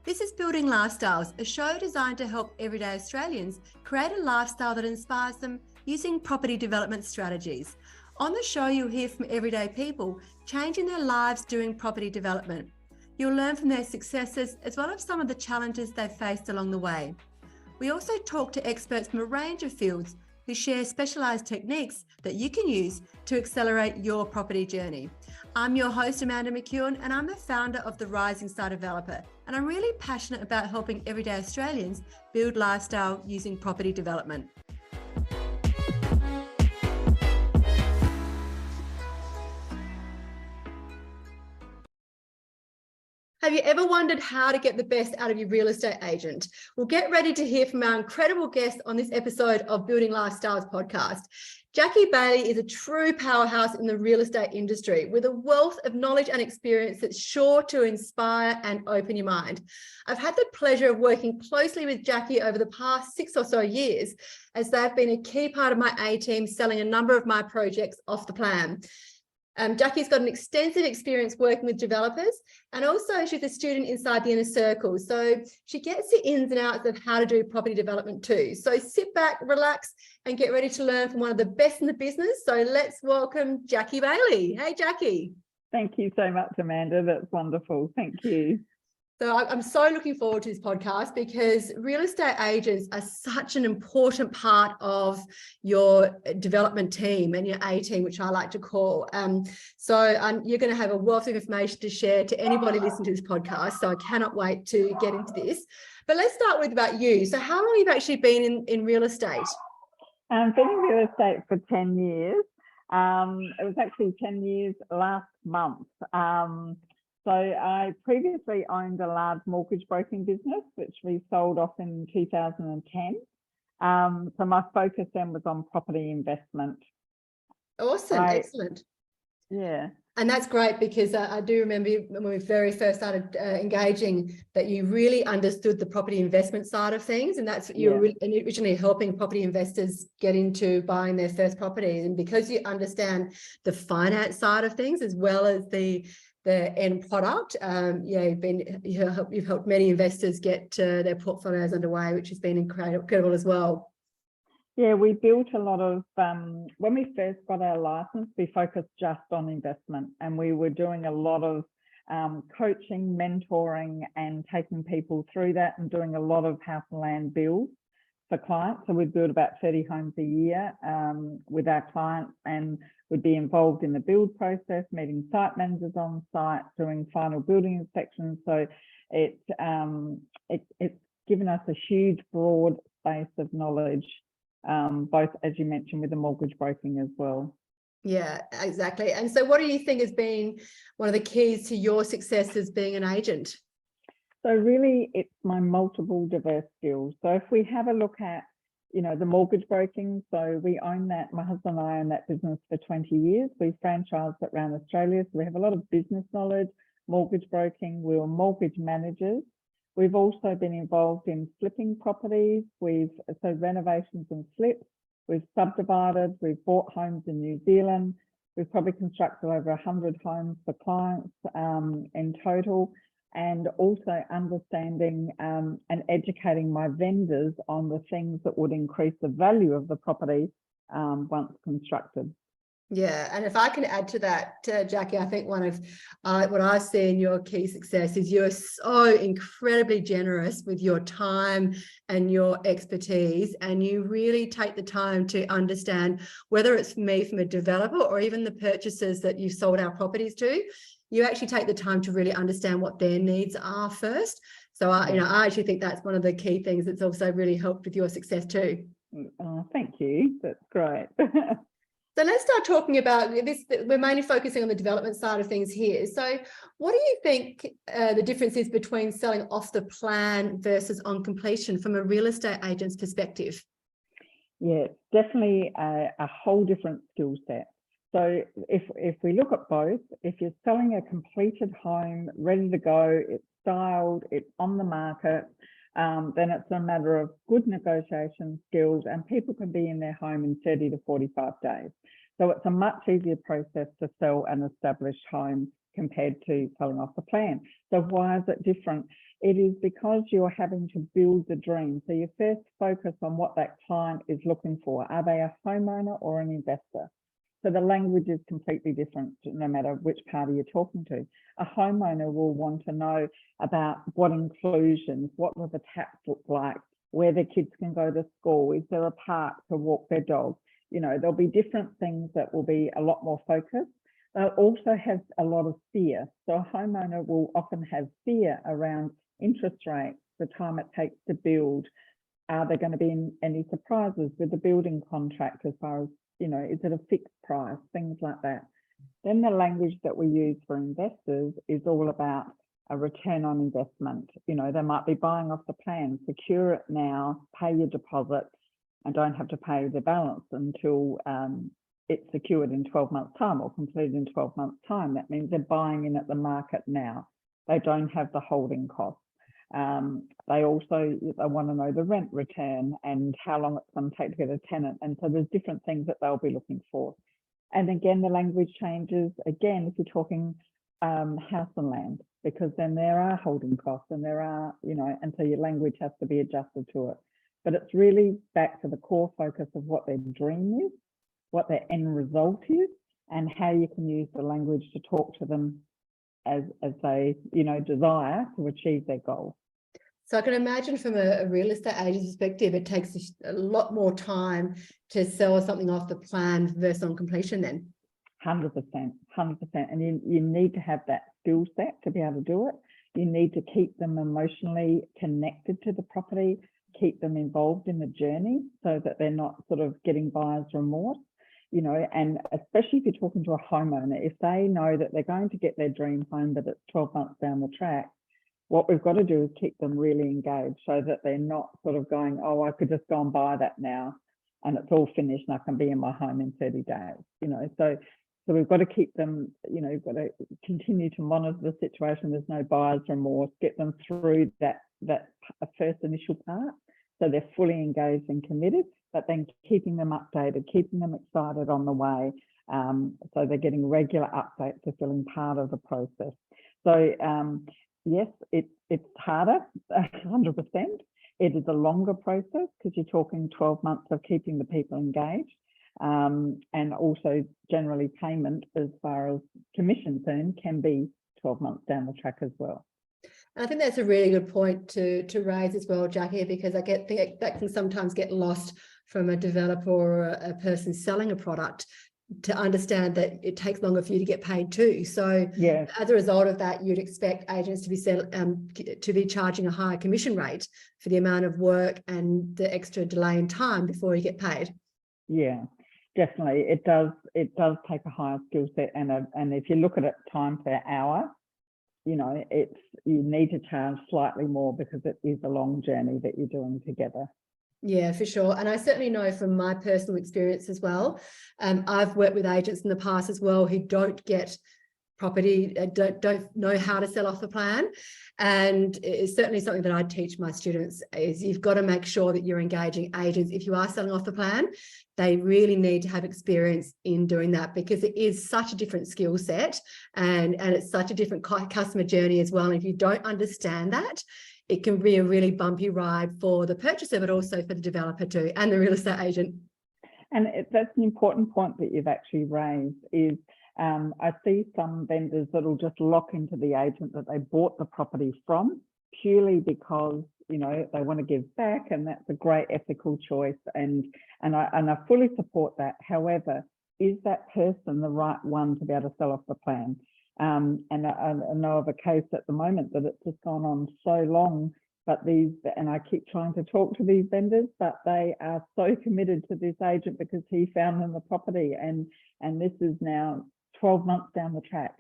This is Building Lifestyles, a show designed to help everyday Australians create a lifestyle that inspires them using property development strategies. On the show, you'll hear from everyday people changing their lives doing property development. You'll learn from their successes as well as some of the challenges they've faced along the way. We also talk to experts from a range of fields who share specialised techniques that you can use to accelerate your property journey. I'm your host, Amanda McEwen, and I'm the founder of the Rising Star Developer. And I'm really passionate about helping everyday Australians build lifestyle using property development. Have you ever wondered how to get the best out of your real estate agent? Well, get ready to hear from our incredible guest on this episode of Building Lifestyles podcast. Jackie Bailey is a true powerhouse in the real estate industry with a wealth of knowledge and experience that's sure to inspire and open your mind. I've had the pleasure of working closely with Jackie over the past 6 or so years, as they've been a key part of my A-team selling a number of my projects off the plan. Jackie's got an extensive experience working with developers, and also she's a student inside the inner circle. So she gets the ins and outs of how to do property development too. So sit back, relax, and get ready to learn from one of the best in the business. So let's welcome Jackie Bailey. Hey, Jackie. Thank you so much, Amanda. That's wonderful. Thank you. So I'm so looking forward to this podcast because real estate agents are such an important part of your development team and your A team, which I like to call. So you're going to have a wealth of information to share to anybody listening to this podcast. So I cannot wait to get into this. But let's start with about you. So how long have you actually been in real estate? I've been in real estate for 10 years. It was actually 10 years last month. So I previously owned a large mortgage broking business, which we sold off in 2010. So my focus then was on property investment. Awesome, excellent. Yeah. And that's great because I do remember when we very first started engaging that you really understood the property investment side of things, and that's what you were originally helping property investors get into buying their first properties. And because you understand the finance side of things as well as the end product, you've helped many investors get their portfolios underway, which has been incredible as well. Yeah, we built a lot of, when we first got our license, we focused just on investment, and we were doing a lot of coaching, mentoring, and taking people through that, and doing a lot of house and land builds for clients. So we'd build about 30 homes a year with our clients, and would be involved in the build process, meeting site managers on site, doing final building inspections. So it's given us a huge, broad space of knowledge, both, as you mentioned, with the mortgage broking as well. Yeah, exactly. And so what do you think has been one of the keys to your success as being an agent? So really, it's my multiple diverse skills. So if we have a look at, the mortgage broking, so we own that, my husband and I own that business for 20 years. We franchised it around Australia. So we have a lot of business knowledge, mortgage broking. We were mortgage managers. We've also been involved in flipping properties. So renovations and flips. We've subdivided. We've bought homes in New Zealand. We've probably constructed over 100 homes for clients in total. And also understanding and educating my vendors on the things that would increase the value of the property once constructed. Yeah, and if I can add to that, Jackie, I think one of what I see in your key success is you're so incredibly generous with your time and your expertise, and you really take the time to understand whether it's me from a developer or even the purchasers that you've sold our properties to. You actually take the time to really understand what their needs are first. So I actually think that's one of the key things that's also really helped with your success too. Oh, thank you. That's great. So let's start talking about this. We're mainly focusing on the development side of things here. So what do you think the difference is between selling off the plan versus on completion from a real estate agent's perspective? Yeah, it's definitely a whole different skill set. So if we look at both, if you're selling a completed home, ready to go, it's styled, it's on the market, then it's a matter of good negotiation skills, and people can be in their home in 30 to 45 days. So it's a much easier process to sell an established home compared to selling off the plan. So why is it different? It is because you're having to build the dream. So you first focus on what that client is looking for. Are they a homeowner or an investor? So the language is completely different no matter which party you're talking to. A homeowner will want to know about what inclusions, what will the taps look like, where their kids can go to school, is there a park to walk their dog? You know, there'll be different things that will be a lot more focused. They'll also have a lot of fear. So a homeowner will often have fear around interest rates, the time it takes to build. Are there going to be any surprises with the building contract as far as, you know, is it a fixed price, things like that. Then the language that we use for investors is all about a return on investment. You know, they might be buying off the plan, secure it now, pay your deposit, and don't have to pay the balance until it's secured in 12 months' time or completed in 12 months' time. That means they're buying in at the market now. They don't have the holding costs. They want to know the rent return and how long it's going to take to get a tenant. And so there's different things that they'll be looking for. And again, the language changes again if you're talking house and land, because then there are holding costs and there are, you know, and so your language has to be adjusted to it. But it's really back to the core focus of what their dream is, what their end result is, and how you can use the language to talk to them as they, you know, desire to achieve their goal. So I can imagine from a real estate agent's perspective, it takes a lot more time to sell something off the plan versus on completion then. 100%. And you need to have that skill set to be able to do it. You need to keep them emotionally connected to the property, keep them involved in the journey so that they're not sort of getting buyer's remorse, you know, and especially if you're talking to a homeowner, if they know that they're going to get their dream home, but it's 12 months down the track, what we've got to do is keep them really engaged so that they're not sort of going, oh, I could just go and buy that now and it's all finished and I can be in my home in 30 days, you know. So we've got to keep them, you know, we've got to continue to monitor the situation. There's no buyer's remorse, get them through that first initial part so they're fully engaged and committed, but then keeping them updated, keeping them excited on the way, so they're getting regular updates to feeling part of the process. So yes, it's harder, 100%. It is a longer process because you're talking 12 months of keeping the people engaged, and also generally payment as far as commissions earned can be 12 months down the track as well. I think that's a really good point to raise as well, Jackie, because I think that can sometimes get lost from a developer or a person selling a product, to understand that it takes longer for you to get paid too. So yeah, as a result of that, you'd expect agents to be charging a higher commission rate for the amount of work and the extra delay in time before you get paid. Yeah, definitely. It does take a higher skill set, and if you look at it time per hour, you know, you need to charge slightly more because it is a long journey that you're doing together. Yeah, for sure. And I certainly know from my personal experience as well. I've worked with agents in the past as well who don't get property, don't know how to sell off the plan. And it's certainly something that I teach my students is you've got to make sure that you're engaging agents. If you are selling off the plan, they really need to have experience in doing that, because it is such a different skill set and it's such a different customer journey as well. And if you don't understand that, it can be a really bumpy ride for the purchaser, but also for the developer too, and the real estate agent. And that's an important point that you've actually raised is I see some vendors that will just lock into the agent that they bought the property from purely because, you know, they want to give back, and that's a great ethical choice. And I fully support that. However, is that person the right one to be able to sell off the plan? And I know of a case at the moment that it's just gone on so long, and I keep trying to talk to these vendors, but they are so committed to this agent because he found them the property, and this is now 12 months down the track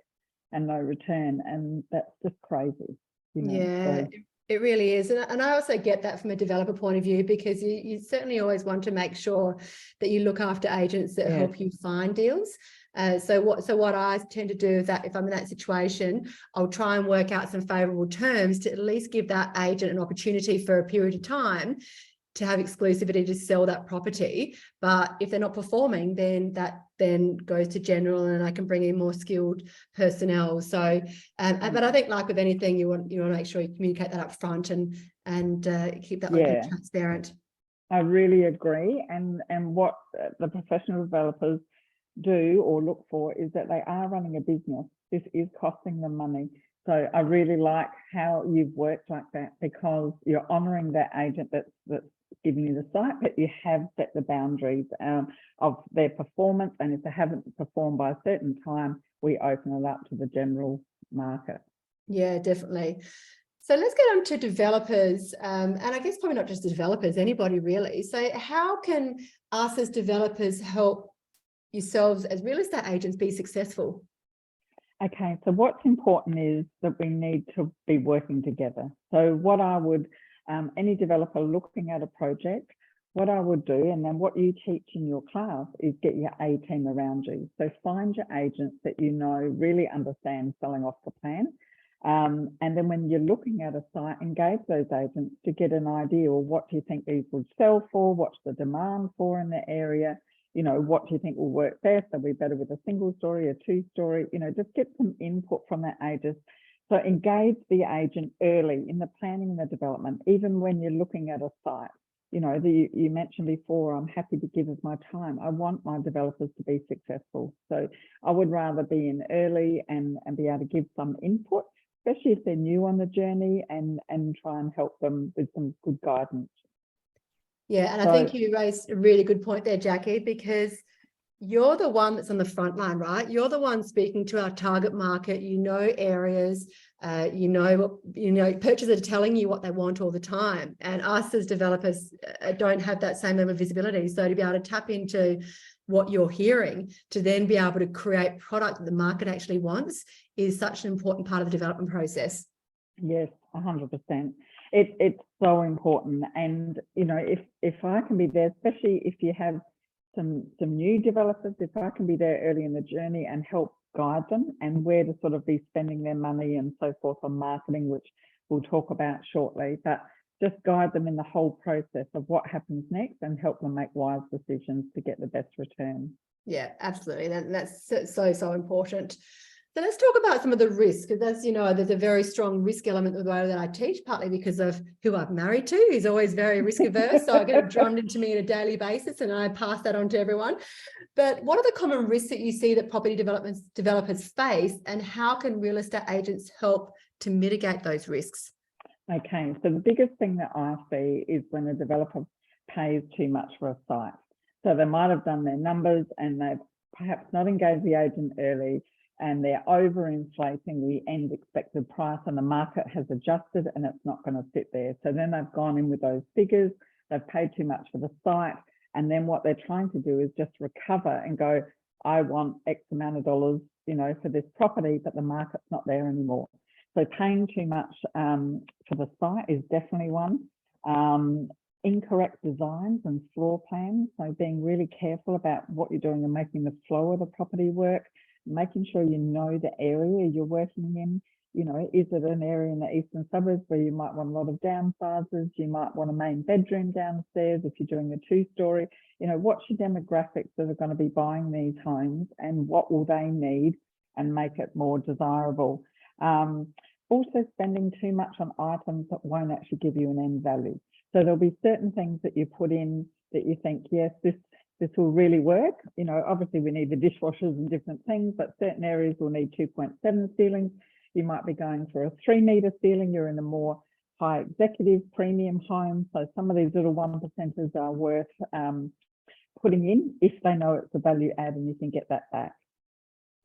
and no return, and that's just crazy, you know. Yeah, so it really is. And I also get that from a developer point of view, because you certainly always want to make sure that you look after agents that help you find deals. So what I tend to do is that if I'm in that situation, I'll try and work out some favourable terms to at least give that agent an opportunity for a period of time to have exclusivity to sell that property. But if they're not performing, then that then goes to general, and I can bring in more skilled personnel. So, but I think, like with anything, you want to make sure you communicate that up front and keep that open and transparent. I really agree. And what the professional developers do or look for is that they are running a business. This is costing them money. So I really like how you've worked like that, because you're honouring that agent that's giving you the site, but you have set the boundaries of their performance. And if they haven't performed by a certain time, we open it up to the general market. Yeah, definitely. So let's get on to developers, and I guess probably not just developers, anybody really. So how can us as developers help yourselves as real estate agents be successful? Okay, so what's important is that we need to be working together. So what I would, any developer looking at a project, what I would do, and then what you teach in your class, is get your A team around you. So find your agents that you know really understand selling off the plan. And then when you're looking at a site, engage those agents to get an idea, or what do you think these would sell for? What's the demand for in the area? You know, what do you think will work best? Are we better with a single story, a two-story? You know, just get some input from that agent. So engage the agent early in the planning and the development, even when you're looking at a site. You know, you mentioned before, I'm happy to give of my time. I want my developers to be successful. So I would rather be in early and be able to give some input, especially if they're new on the journey, and try and help them with some good guidance. Yeah, and I think you raised a really good point there, Jackie, because you're the one that's on the front line, right? You're the one speaking to our target market. You know areas, purchasers are telling you what they want all the time, and us as developers don't have that same level of visibility. So to be able to tap into what you're hearing, to then be able to create product that the market actually wants, is such an important part of the development process. Yes, 100%. It's so important. And, you know, if I can be there, especially if you have some new developers, if I can be there early in the journey and help guide them and where to sort of be spending their money and so forth on marketing, which we'll talk about shortly, but just guide them in the whole process of what happens next and help them make wise decisions to get the best return. Yeah, absolutely. That's so important. So let's talk about some of the risks, because as you know, there's a very strong risk element of the way that I teach, partly because of who I've married to, who's always very risk averse. So I get it drummed into me on a daily basis, and I pass that on to everyone. But what are the common risks that you see that property developers face, and how can real estate agents help to mitigate those risks? Okay, so the biggest thing that I see is when a developer pays too much for a site. So they might have done their numbers and they've perhaps not engaged the agent early, and they're overinflating the end expected price, and the market has adjusted and it's not going to sit there. So then they've gone in with those figures, they've paid too much for the site, and then what they're trying to do is just recover and go, I want X amount of dollars, you know, for this property, but the market's not there anymore. So paying too much for the site is definitely one. Incorrect designs and floor plans, so being really careful about what you're doing and making the flow of the property work, making sure you know the area you're working in. You know, is it an area in the eastern suburbs where you might want a lot of downsizes? You might want a main bedroom downstairs if you're doing a two-story. You know, what's your demographics that are going to be buying these homes, and what will they need, and make it more desirable. Also spending too much on items that won't actually give you an end value. So there'll be certain things that you put in that you think, yes, this will really work. You know, obviously we need the dishwashers and different things, but certain areas will need 2.7 ceilings. You might be going for a 3-meter ceiling. You're in a more high executive premium home. So some of these little 1%ers are worth putting in if they know it's a value add and you can get that back.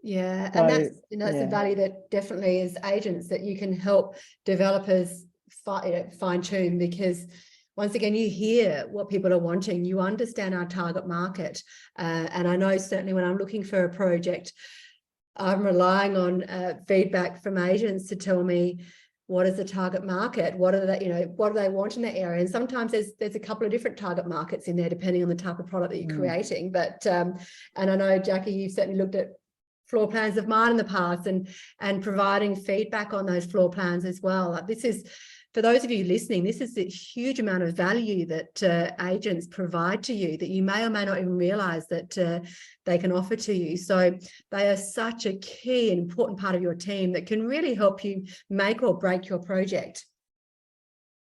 Yeah, so, and that's a value that definitely is agents that you can help developers fine tune, because once again, you hear what people are wanting, you understand our target market. And I know certainly when I'm looking for a project, I'm relying on feedback from agents to tell me what is the target market, what do they want in that area. And sometimes there's a couple of different target markets in there, depending on the type of product that you're creating. But and I know, Jackie, you've certainly looked at floor plans of mine in the past and providing feedback on those floor plans as well. This is for those of you listening, this is a huge amount of value that agents provide to you that you may or may not even realize that they can offer to you. So they are such a key and important part of your team that can really help you make or break your project.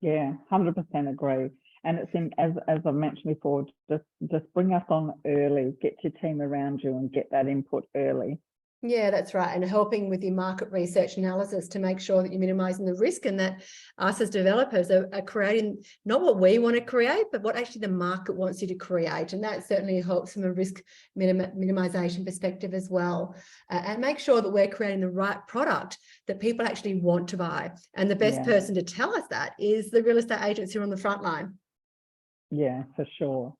Yeah, 100% agree. And it's as I've mentioned before, just bring us on early, get your team around you and get that input early. Yeah, that's right. And helping with your market research analysis to make sure that you're minimizing the risk and that us as developers are creating not what we want to create, but what actually the market wants you to create. And that certainly helps from a risk minimization perspective as well. And make sure that we're creating the right product that people actually want to buy. And the best person to tell us that is the real estate agents who are on the front line. Yeah, for sure.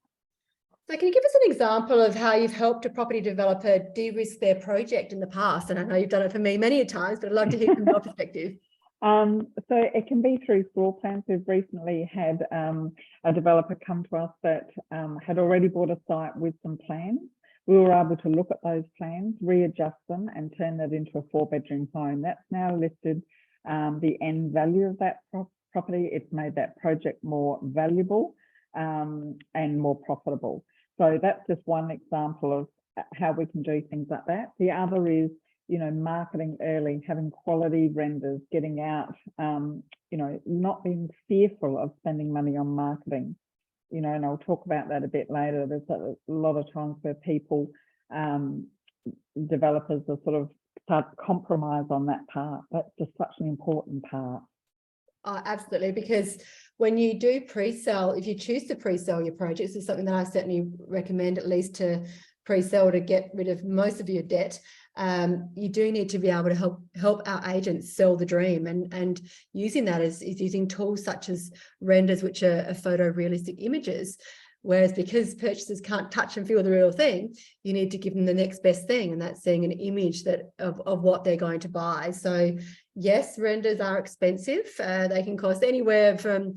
So can you give us an example of how you've helped a property developer de-risk their project in the past? And I know you've done it for me many times, but I'd love to hear from your perspective. So it can be through floor plans. We've recently had a developer come to us that had already bought a site with some plans. We were able to look at those plans, readjust them and turn that into a 4-bedroom home. That's now lifted the end value of that property. It's made that project more valuable and more profitable. So that's just one example of how we can do things like that. The other is, marketing early, having quality renders, getting out, not being fearful of spending money on marketing, and I'll talk about that a bit later. There's a lot of times where people, developers are sort of start to compromise on that part. That's just such an important part. Oh, absolutely, because when you do pre-sell, if you choose to pre-sell your projects, is something that I certainly recommend at least to pre-sell to get rid of most of your debt. You do need to be able to help our agents sell the dream, and using that is using tools such as renders, which are photorealistic images. Whereas because purchasers can't touch and feel the real thing, you need to give them the next best thing, and that's seeing an image of what they're going to buy. So yes, renders are expensive. They can cost anywhere from,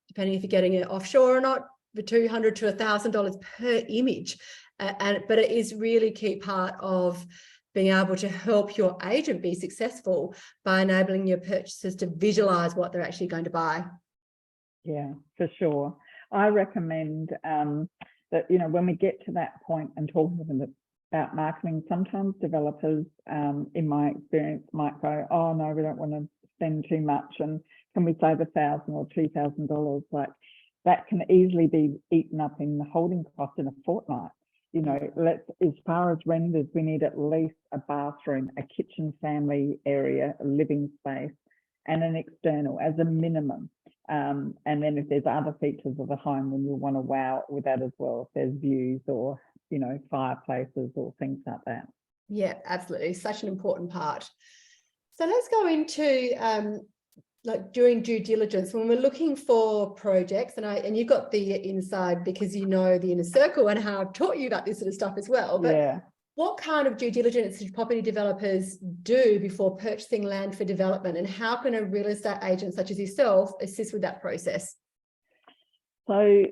depending if you're getting it offshore or not, for $200 to $1,000 per image. But it is really key part of being able to help your agent be successful by enabling your purchasers to visualize what they're actually going to buy. Yeah, for sure. I recommend that, when we get to that point and talking to them about marketing, sometimes developers, in my experience, might go, oh, no, we don't want to spend too much. And can we save $1,000 or $2,000? Like that can easily be eaten up in the holding cost in a fortnight. As far as renders, we need at least a bathroom, a kitchen family area, a living space, and an external as a minimum. And then if there's other features of the home, then you'll want to wow with that as well. If there's views or, fireplaces or things like that. Yeah, absolutely. Such an important part. So let's go into like during due diligence, when we're looking for projects, and you've got the inside because you know the inner circle and how I've taught you about this sort of stuff as well. But what kind of due diligence do property developers do before purchasing land for development, and how can a real estate agent such as yourself assist with that process? So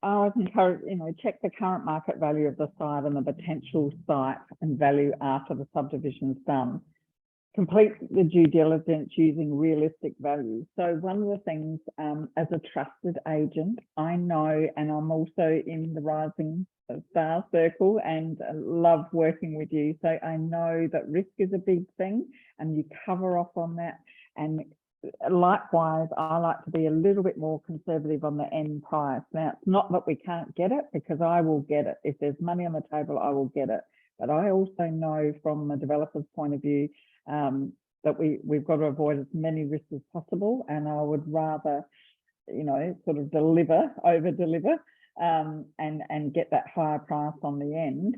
I would encourage, check the current market value of the site and the potential site and value after the subdivision is done. Complete the due diligence using realistic values. So one of the things, as a trusted agent, I know, and I'm also in the Rising Star Circle and love working with you. So I know that risk is a big thing and you cover off on that. And likewise, I like to be a little bit more conservative on the end price. Now, it's not that we can't get it, because I will get it. If there's money on the table, I will get it. But I also know from a developer's point of view, that we've got to avoid as many risks as possible, and I would rather, sort of over deliver, and get that higher price on the end,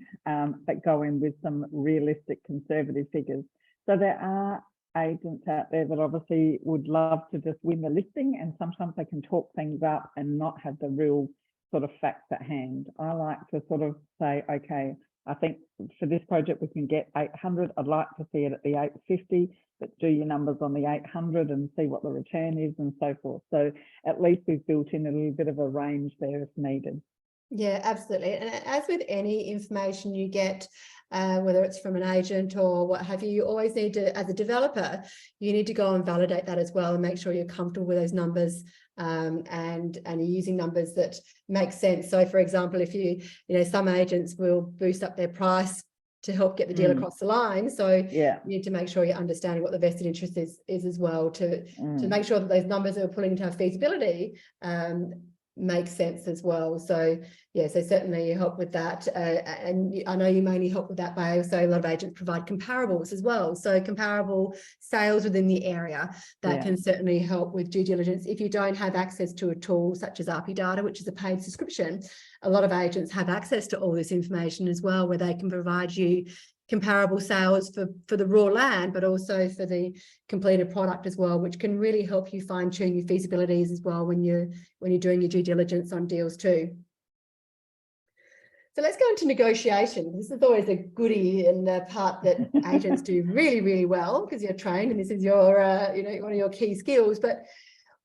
but go in with some realistic conservative figures. So there are agents out there that obviously would love to just win the listing, and sometimes they can talk things up and not have the real sort of facts at hand. I like to sort of say, okay, I think for this project we can get 800. I'd like to see it at the 850, but do your numbers on the 800 and see what the return is and so forth. So at least we've built in a little bit of a range there if needed. Yeah, absolutely. And as with any information you get, whether it's from an agent or what have you, you always need to, as a developer, you need to go and validate that as well and make sure you're comfortable with those numbers, and you're using numbers that make sense. So for example, if you some agents will boost up their price to help get the deal across the line. So Yeah. you need to make sure you're understanding what the vested interest is as well to make sure that those numbers that are pulling into feasibility make sense as well. So yeah, so certainly you help with that, and I know you mainly help with that by also a lot of agents provide comparables as well. So comparable sales within the area that can certainly help with due diligence. If you don't have access to a tool such as RP Data, which is a paid subscription, a lot of agents have access to all this information as well, where they can provide you comparable sales for the raw land, but also for the completed product as well, which can really help you fine tune your feasibilities as well when you're doing your due diligence on deals too. So let's go into negotiation. This is always a goodie and the part that agents do really, really well because you're trained and this is your, one of your key skills. But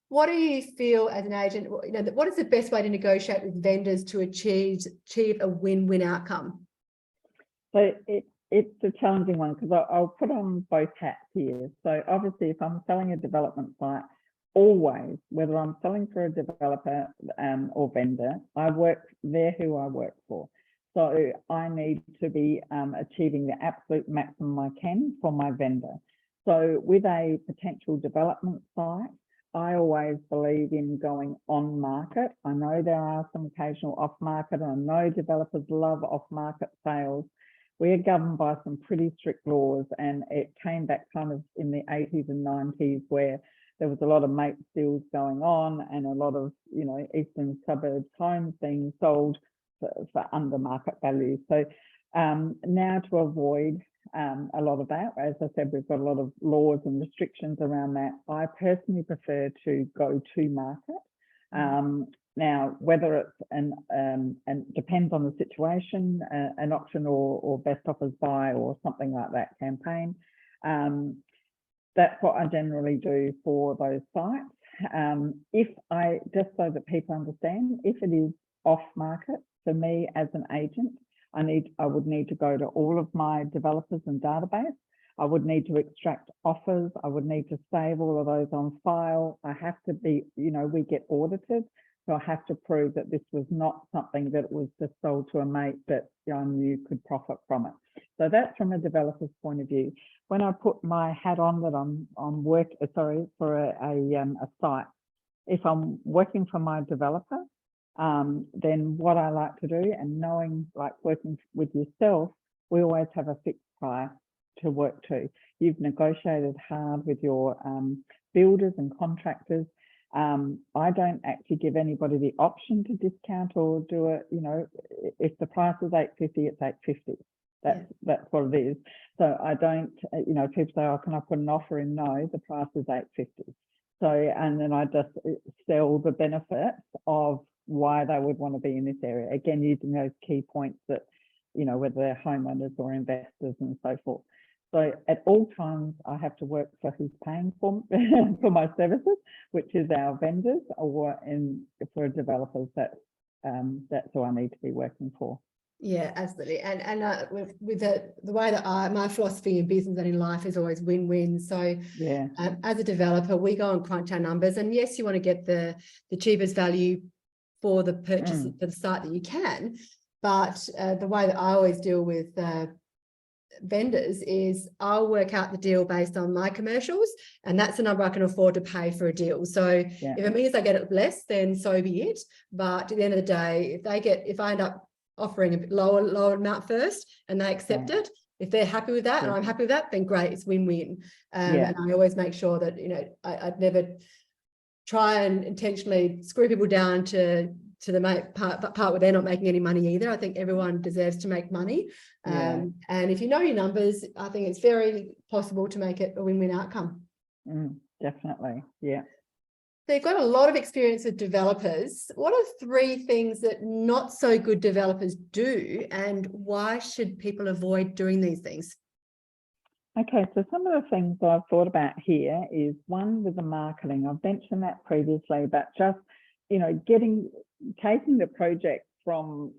what do you feel as an agent, what is the best way to negotiate with vendors to achieve a win-win outcome? So it's a challenging one because I'll put on both hats here. So obviously, if I'm selling a development site, always, whether I'm selling for a developer or vendor, they're who I work for. So I need to be achieving the absolute maximum I can for my vendor. So with a potential development site, I always believe in going on market. I know there are some occasional off market, and I know developers love off market sales. We are governed by some pretty strict laws, and it came back kind of in the 80s and 90s where there was a lot of mate deals going on and a lot of, eastern suburbs homes being sold for under market value. So now to avoid a lot of that, as I said, we've got a lot of laws and restrictions around that. I personally prefer to go to market. Now, whether it's and depends on the situation, an auction or best offers buy or something like that campaign. That's what I generally do for those sites. Just so that people understand, if it is off market, for me as an agent, I would need to go to all of my developers and database. I would need to extract offers. I would need to save all of those on file. I have to be, we get audited. So I have to prove that this was not something that was just sold to a mate that you could profit from it. So that's from a developer's point of view. When I put my hat on that I'm on work, for a site, if I'm working for my developer, then what I like to do, and knowing, like working with yourself, we always have a fixed price to work to. You've negotiated hard with your builders and contractors. I don't actually give anybody the option to discount or do it. If the price is $850, it's $850. That's what it is. So I don't, people say, oh, can I put an offer in? No, the price is $850. So, and then I just sell the benefits of why they would want to be in this area. Again, using those key points that, whether they're homeowners or investors and so forth. So at all times, I have to work for who's paying for for my services, which is our vendors, or for developers. That's who I need to be working for. Yeah, absolutely. And with the way that my philosophy in business and in life is always win-win. So yeah, as a developer, we go and crunch our numbers, and yes, you want to get the cheapest value for the purchase for the site that you can. But the way that I always deal with vendors is I'll work out the deal based on my commercials, and that's the number I can afford to pay for a deal. So if it means I get it less, then so be it. But at the end of the day, if I end up offering a bit lower amount first and they accept it, if they're happy with that and I'm happy with that, then great, it's win-win. And I always make sure that I'd never try and intentionally screw people down to the part where they're not making any money either. I think everyone deserves to make money. And if you know your numbers, I think it's very possible to make it a win-win outcome. Definitely, yeah. So you've got a lot of experience with developers. What are 3 things that not so good developers do, and why should people avoid doing these things? Okay, so some of the things I've thought about here is one with the marketing. I've mentioned that previously, but just, taking the project from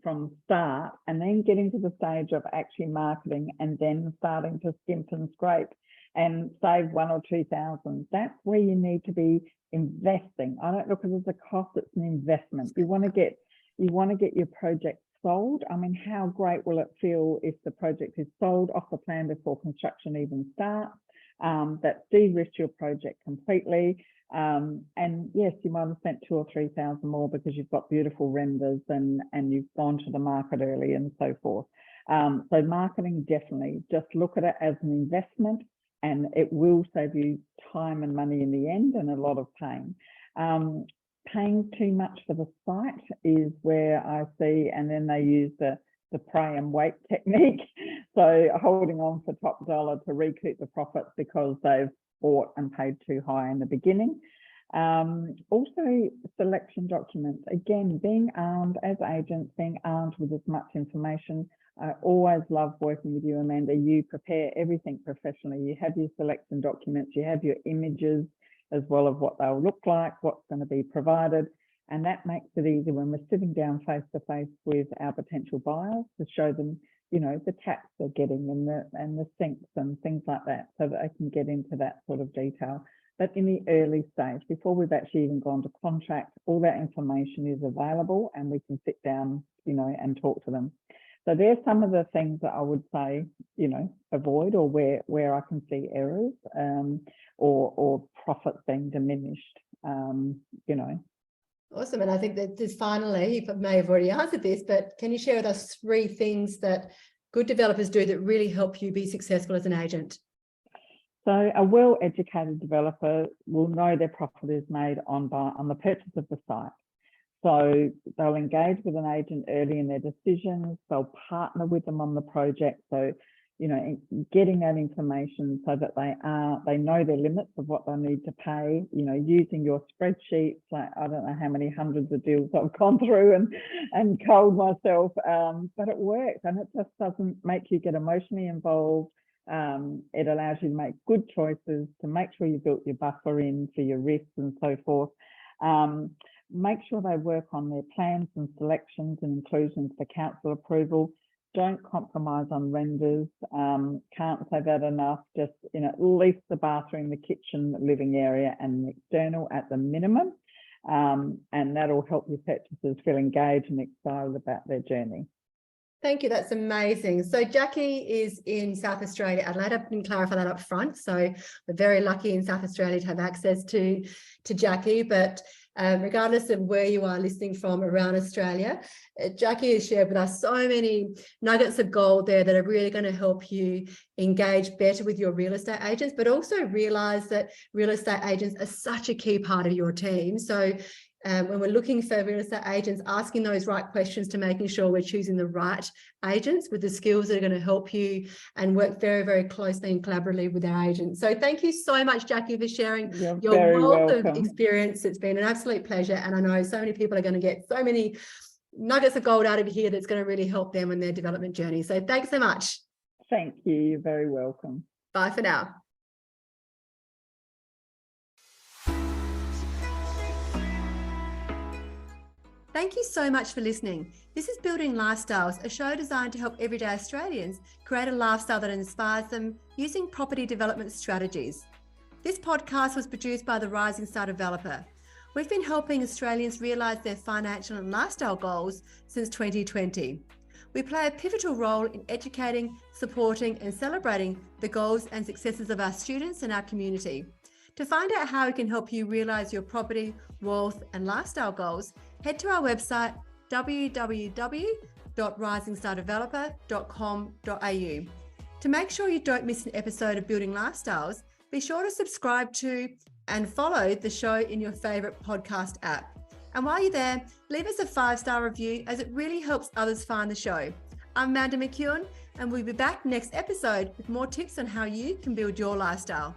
start, and then getting to the stage of actually marketing, and then starting to skimp and scrape and save 1,000 or 2,000. That's where you need to be investing. I don't look at it as a cost, it's an investment. You want to get your project sold. I mean, how great will it feel if the project is sold off the plan before construction even starts? That de-risks your project completely. And yes, you might have spent 2,000 or 3,000 more because you've got beautiful renders and you've gone to the market early and so forth. So marketing, definitely just look at it as an investment, and it will save you time and money in the end, and a lot of pain. Paying too much for the site is where I see, and then they use the pray and wait technique. So holding on for top dollar to recoup the profits because they've bought and paid too high in the beginning. Also, selection documents. Again, being armed as agents, being armed with as much information. I always love working with you, Amanda. You prepare everything professionally. You have your selection documents, you have your images as well of what they'll look like, what's going to be provided. And that makes it easy when we're sitting down face to face with our potential buyers to show them, you know, the taps they're getting and the sinks and things like that, so that they can get into that sort of detail. But in the early stage, before we've actually even gone to contract, all that information is available and we can sit down, you know, and talk to them. So there's some of the things that I would say, you know, avoid, or where I can see errors or profits being diminished, you know. Awesome. And I think that this finally, you may have already answered this, but can you share with us 3 things that good developers do that really help you be successful as an agent? So a well-educated developer will know their profit is made on the purchase of the site. So they'll engage with an agent early in their decisions. They'll partner with them on the project. So, you know, getting that information so that they know their limits of what they need to pay, you know, using your spreadsheets. Like, I don't know how many hundreds of deals I've gone through and culled myself, but it works, and it just doesn't make you get emotionally involved. It allows you to make good choices, to make sure you built your buffer in for your risks and so forth. Make sure they work on their plans and selections and inclusions for council approval. Don't compromise on renders. Can't say that enough. Just, you know, at least the bathroom, the kitchen, the living area, and the external at the minimum. And that'll help your purchasers feel engaged and excited about their journey. Thank you. That's amazing. So Jackie is in South Australia, Adelaide. I didn't clarify that up front. So we're very lucky in South Australia to have access to Jackie. But regardless of where you are listening from around Australia, Jackie has shared with us so many nuggets of gold there that are really going to help you engage better with your real estate agents, but also realize that real estate agents are such a key part of your team. So when we're looking for real estate agents, asking those right questions to making sure we're choosing the right agents with the skills that are going to help you and work very, very closely and collaboratively with our agents. So thank you so much, Jackie, for sharing your wealth of experience. It's been an absolute pleasure. And I know so many people are going to get so many nuggets of gold out of here that's going to really help them in their development journey. So thanks so much. Thank you. You're very welcome. Bye for now. Thank you so much for listening. This is Building Lifestyles, a show designed to help everyday Australians create a lifestyle that inspires them using property development strategies. This podcast was produced by the Rising Star Developer. We've been helping Australians realise their financial and lifestyle goals since 2020. We play a pivotal role in educating, supporting and celebrating the goals and successes of our students and our community. To find out how we can help you realise your property, wealth and lifestyle goals, head to our website www.risingstardeveloper.com.au. To make sure you don't miss an episode of Building Lifestyles, be sure to subscribe to and follow the show in your favourite podcast app. And while you're there, leave us a 5-star review as it really helps others find the show. I'm Amanda McEwen and we'll be back next episode with more tips on how you can build your lifestyle.